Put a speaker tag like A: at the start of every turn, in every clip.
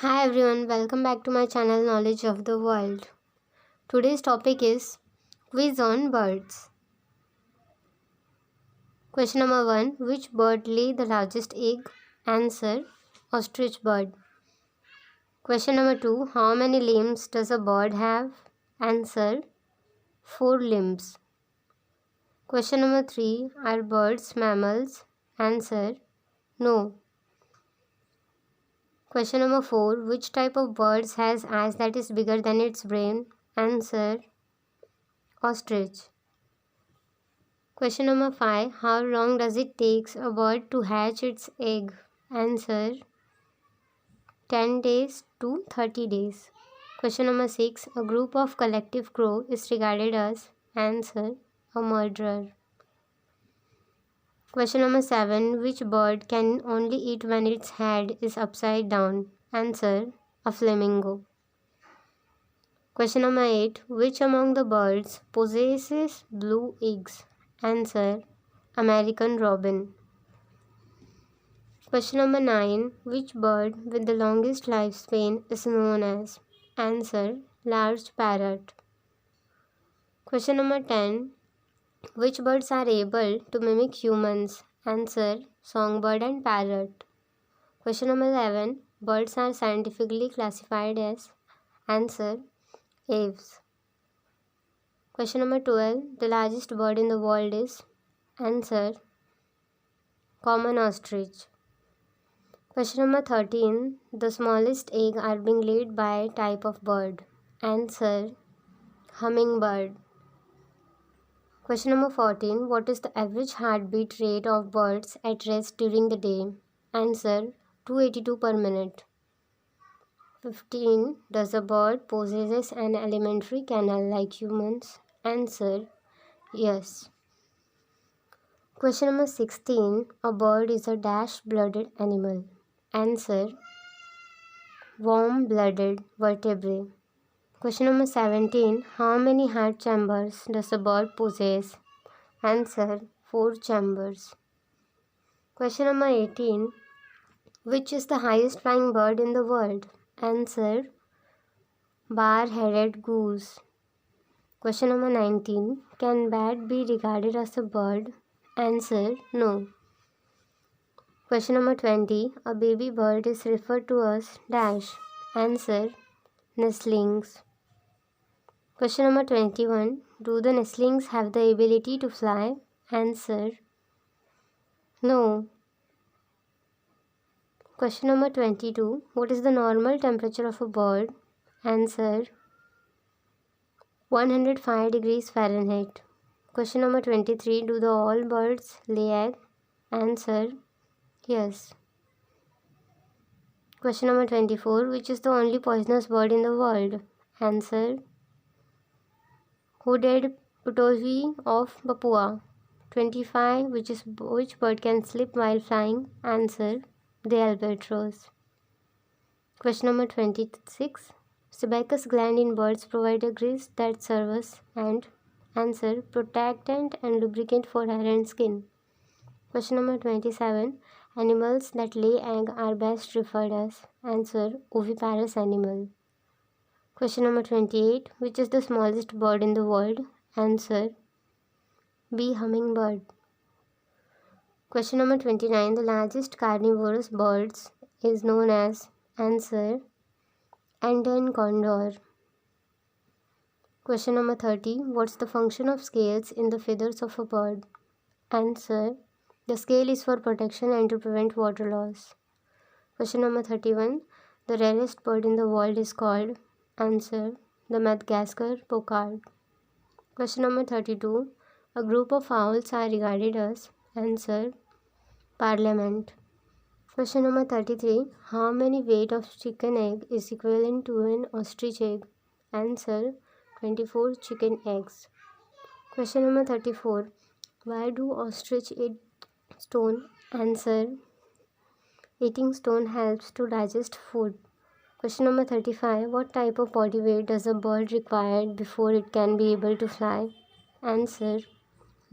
A: Hi everyone, welcome back to my channel Knowledge of the World. Today's topic is quiz on birds. Question number 1. Which bird lay the largest egg? Answer: ostrich bird. Question number 2. How many limbs does a bird have? Answer: 4 limbs. Question number 3. Are birds mammals? Answer: no. Question number 4. Which type of birds has eyes that is bigger than its brain? Answer: ostrich. Question number 5. How long does it take a bird to hatch its egg? Answer: 10 days to 30 days. Question number 6. A group of collective crow is regarded as? Answer: a murderer. Question number 7. Which bird can only eat when its head is upside down? Answer: a flamingo. Question number 8. Which among the birds possesses blue eggs? Answer: American robin. Question number 9. Which bird with the longest lifespan is known as? Answer: large parrot. Question number 10. Which birds are able to mimic humans? Answer: songbird and parrot. Question number 11. Birds are scientifically classified as? Answer: aves. Question number 12. The largest bird in the world is? Answer: common ostrich. Question number 13. The smallest egg are being laid by type of bird? Answer: hummingbird. Question number 14. What is the average heartbeat rate of birds at rest during the day? Answer: 282 per minute. 15. Does a bird possess an alimentary canal like humans? Answer: yes. Question number 16. A bird is a dash-blooded animal. Answer: warm-blooded vertebrate. Question number 17. How many heart chambers does a bird possess? Answer: 4 chambers. Question number 18. Which is the highest flying bird in the world? Answer: bar-headed goose. Question number 19. Can bat be regarded as a bird? Answer: no. Question number 20. A baby bird is referred to as dash. Answer: nestlings. Question number 21. Do the nestlings have the ability to fly? Answer: no. Question number 22. What is the normal temperature of a bird? Answer: 105 degrees Fahrenheit. Question number 23. Do the all birds lay eggs? Answer: yes. Question number 24. Which is the only poisonous bird in the world? Answer: hooded putovi of Papua. 25. Which bird can sleep while flying? Answer: the albatross. Question number 26. Sebaceous gland in birds provide a grease that serves and? Answer: protectant and lubricant for hair and skin. Question number 27. Animals that lay egg are best referred as? Answer: oviparous animal. Question number 28. Which is the smallest bird in the world? Answer: bee hummingbird. Question number 29. The largest carnivorous birds is known as? Answer: Andean condor. Question number 30. What's the function of scales in the feathers of a bird? Answer: the scale is for protection and to prevent water loss. Question number 31. The rarest bird in the world is called? Answer: the Madagascar pochard. Question number 32. A group of owls are regarded as? Answer: parliament. Question number 33. How many weight of chicken egg is equivalent to an ostrich egg? Answer: 24 chicken eggs. Question number 34. Why do ostrich eat stone? Answer: eating stone helps to digest food. Question number 35. What type of body weight does a bird require before it can be able to fly? Answer: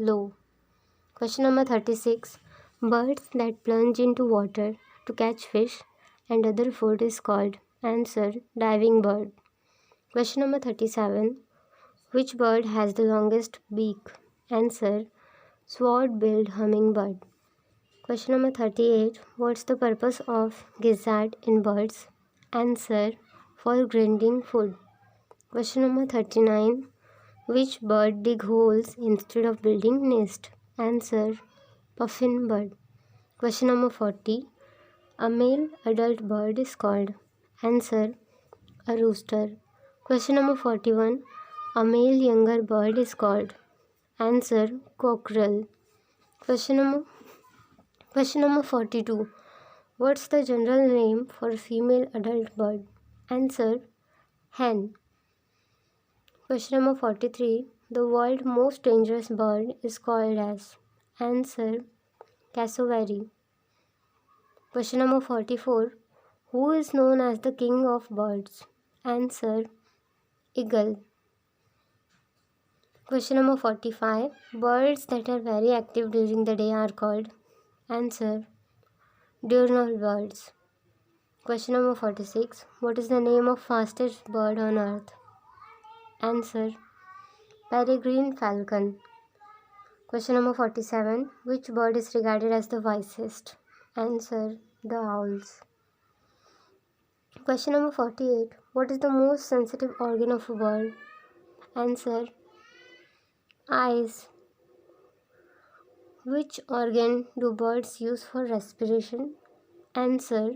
A: low. Question number 36. Birds that plunge into water to catch fish and other food is called? Answer. Diving bird. Question number 37. Which bird has the longest beak? Answer. Sword-billed hummingbird. Question number 38. What's the purpose of gizzard in birds? Answer. For grinding food. Question number 39. Which bird dig holes instead of building nest? Answer. Puffin bird. Question number 40. A male adult bird is called. Answer. A rooster. Question number 41. A male younger bird is called. Answer. Cockerel. Question number 42. What's the general name for a female adult bird? Answer. Hen. Question number 43. The world's most dangerous bird is called as. Answer. Cassowary. Question number 44. Who is known as the king of birds? Answer. Eagle. Question number 45. Birds that are very active during the day are called. Answer. Diurnal birds. Question number 46. What is the name of fastest bird on earth? Answer. Peregrine falcon. Question number 47. Which bird is regarded as the wisest? Answer. The owls. Question number 48. What is the most sensitive organ of a bird? Answer. Eyes. Which organ do birds use for respiration? Answer.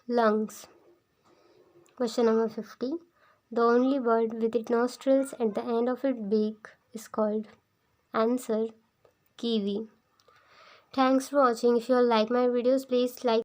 A: Lungs. Question number 50. The only bird with its nostrils at the end of its beak is called. Answer. Kiwi. Thanks for watching. If you like my videos, please like